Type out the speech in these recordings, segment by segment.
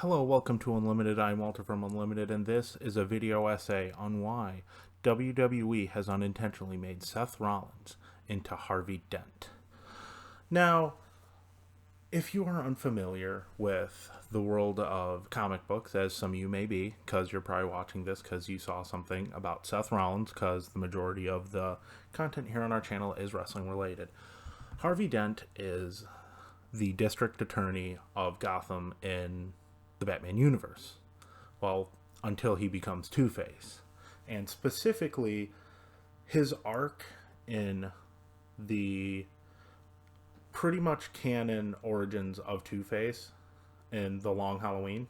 Hello, welcome to Unlimited. I'm Walter from Unlimited, and this is a video essay on why WWE has unintentionally made Seth Rollins into Harvey Dent. Now, if you are unfamiliar with the world of comic books, as some of you may be, because you're probably watching this because you saw something about Seth Rollins, because the majority of the content here on our channel is wrestling related. Harvey Dent is the district attorney of Gotham in the Batman universe. Well, until he becomes Two-Face. And specifically, his arc in the pretty much canon origins of Two-Face in The Long Halloween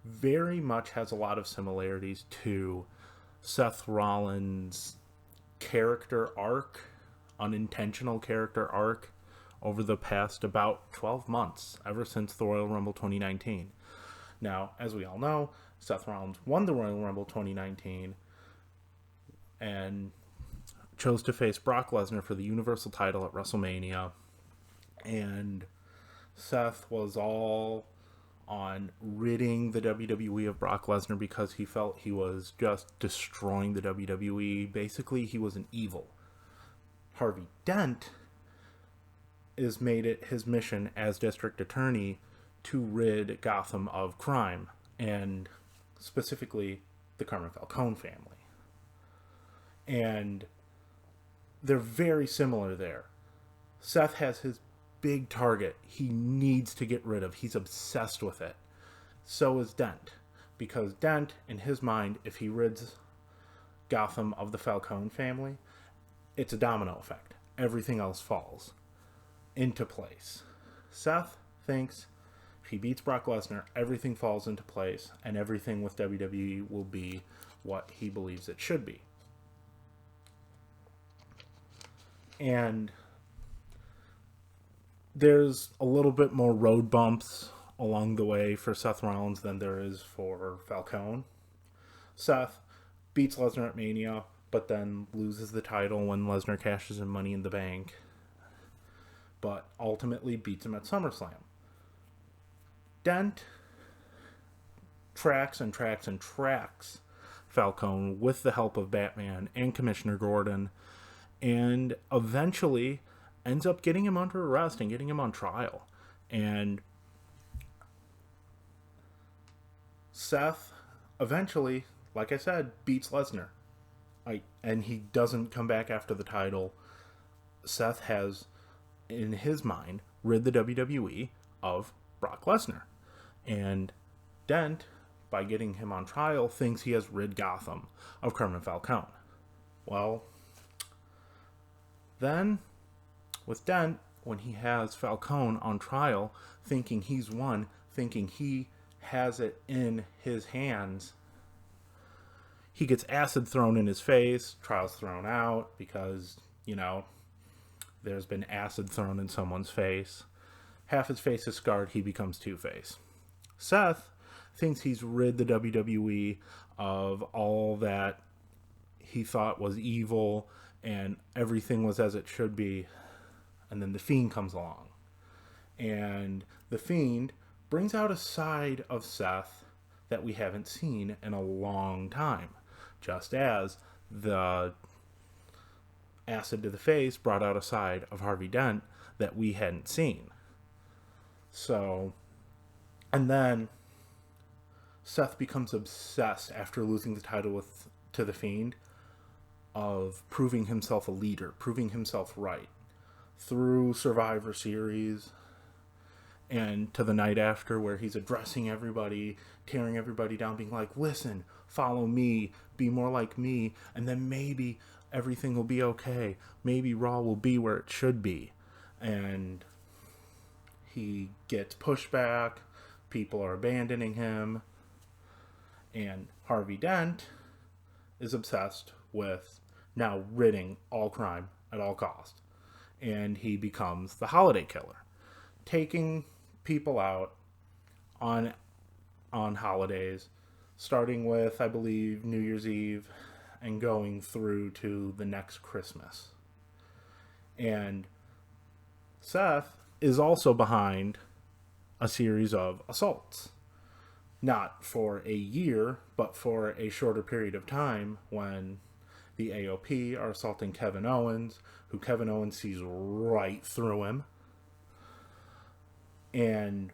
very much has a lot of similarities to Seth Rollins' character arc, unintentional character arc, over the past about 12 months, ever since the Royal Rumble 2019. Now, as we all know, Seth Rollins won the Royal Rumble 2019 and chose to face Brock Lesnar for the Universal title at WrestleMania. And Seth was all on ridding the WWE of Brock Lesnar because he felt he was just destroying the WWE. Basically, he was an evil. Harvey Dent is made it his mission as district attorney to rid Gotham of crime, and specifically the Carmen Falcone family. And they're very similar there. Seth has his big target he needs to get rid of. He's obsessed with it. So is Dent, because Dent, in his mind, if he rids Gotham of the Falcone family, it's a domino effect. Everything else falls into place. Seth thinks if he beats Brock Lesnar, everything falls into place, and everything with WWE will be what he believes it should be. And there's a little bit more road bumps along the way for Seth Rollins than there is for Falcone. Seth beats Lesnar at Mania, but then loses the title when Lesnar cashes in Money in the Bank, but ultimately beats him at SummerSlam. Dent tracks Falcone with the help of Batman and Commissioner Gordon, and eventually ends up getting him under arrest and getting him on trial. And Seth eventually, like I said, beats Lesnar. And he doesn't come back after the title. Seth has, in his mind, rid the WWE of Brock Lesnar. And Dent, by getting him on trial, thinks he has rid Gotham of Carmen Falcone. Well, then, with Dent, when he has Falcone on trial, thinking he's won, thinking he has it in his hands, he gets acid thrown in his face, trial's thrown out because, there's been acid thrown in someone's face. Half his face is scarred, he becomes Two-Face. Seth thinks he's rid the WWE of all that he thought was evil and everything was as it should be. And then the Fiend comes along. And the Fiend brings out a side of Seth that we haven't seen in a long time. Just as the acid to the face brought out a side of Harvey Dent that we hadn't seen. So, and then Seth becomes obsessed after losing the title to the Fiend of proving himself a leader, proving himself right through Survivor Series and to the night after, where he's addressing everybody, tearing everybody down, being like, listen, follow me, be more like me, and then maybe everything will be okay. Maybe Raw will be where it should be. And he gets pushback. People are abandoning him. And Harvey Dent is obsessed with now ridding all crime at all cost. And he becomes the holiday killer, taking people out on holidays, starting with, I believe, New Year's Eve and going through to the next Christmas. And Seth is also behind a series of assaults. Not for a year, but for a shorter period of time, when the AOP are assaulting Kevin Owens, who Kevin Owens sees right through him. And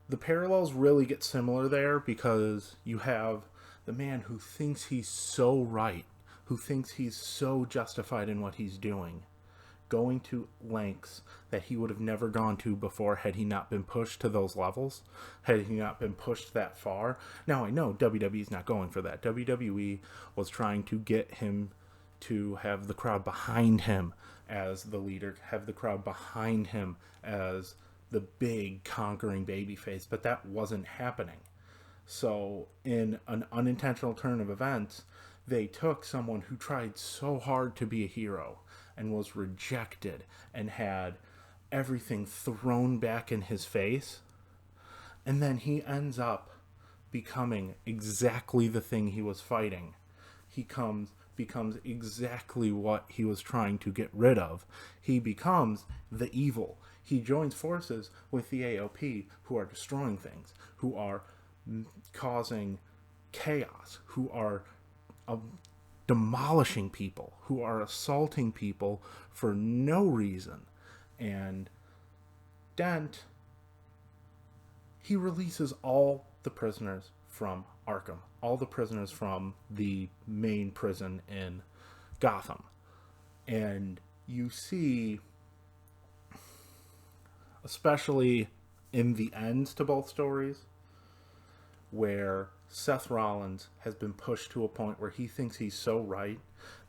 the parallels really get similar there, because you have the man who thinks he's so right, who thinks he's so justified in what he's doing, going to lengths that he would have never gone to before had he not been pushed to those levels, had he not been pushed that far. Now, I know WWE's not going for that. WWE was trying to get him to have the crowd behind him as the leader, have the crowd behind him as the big conquering babyface, but that wasn't happening. So in an unintentional turn of events, they took someone who tried so hard to be a hero and was rejected and had everything thrown back in his face, and then he ends up becoming exactly the thing he was fighting. He becomes exactly what he was trying to get rid of. He becomes the evil. He joins forces with the AOP, who are destroying things, who are causing chaos, who are demolishing people, who are assaulting people for no reason. And Dent, he releases all the prisoners from Arkham, all the prisoners from the main prison in Gotham. And you see, especially in the ends to both stories, where Seth Rollins has been pushed to a point where he thinks he's so right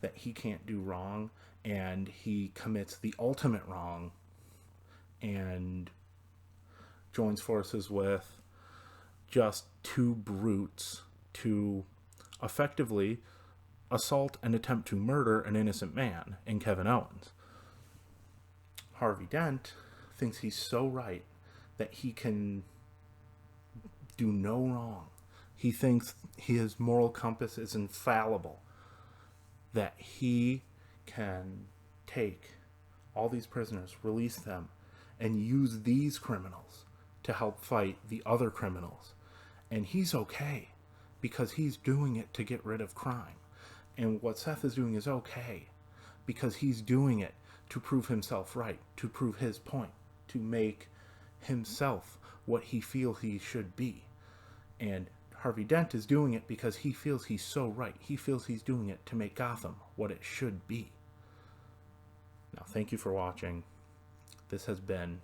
that he can't do wrong, and he commits the ultimate wrong and joins forces with just two brutes to effectively assault and attempt to murder an innocent man in Kevin Owens. Harvey Dent thinks he's so right that he can do no wrong. He thinks his moral compass is infallible, that he can take all these prisoners, release them, and use these criminals to help fight the other criminals. And he's okay, because he's doing it to get rid of crime. And what Seth is doing is okay, because he's doing it to prove himself right, to prove his point, to make himself what he feels he should be. And Harvey Dent is doing it because he feels he's so right. He feels he's doing it to make Gotham what it should be. Now, thank you for watching. This has been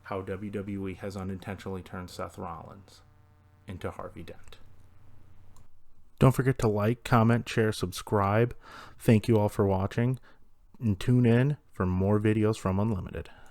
how WWE has unintentionally turned Seth Rollins into Harvey Dent. Don't forget to like, comment, share, subscribe. Thank you all for watching, and tune in for more videos from Unlimited.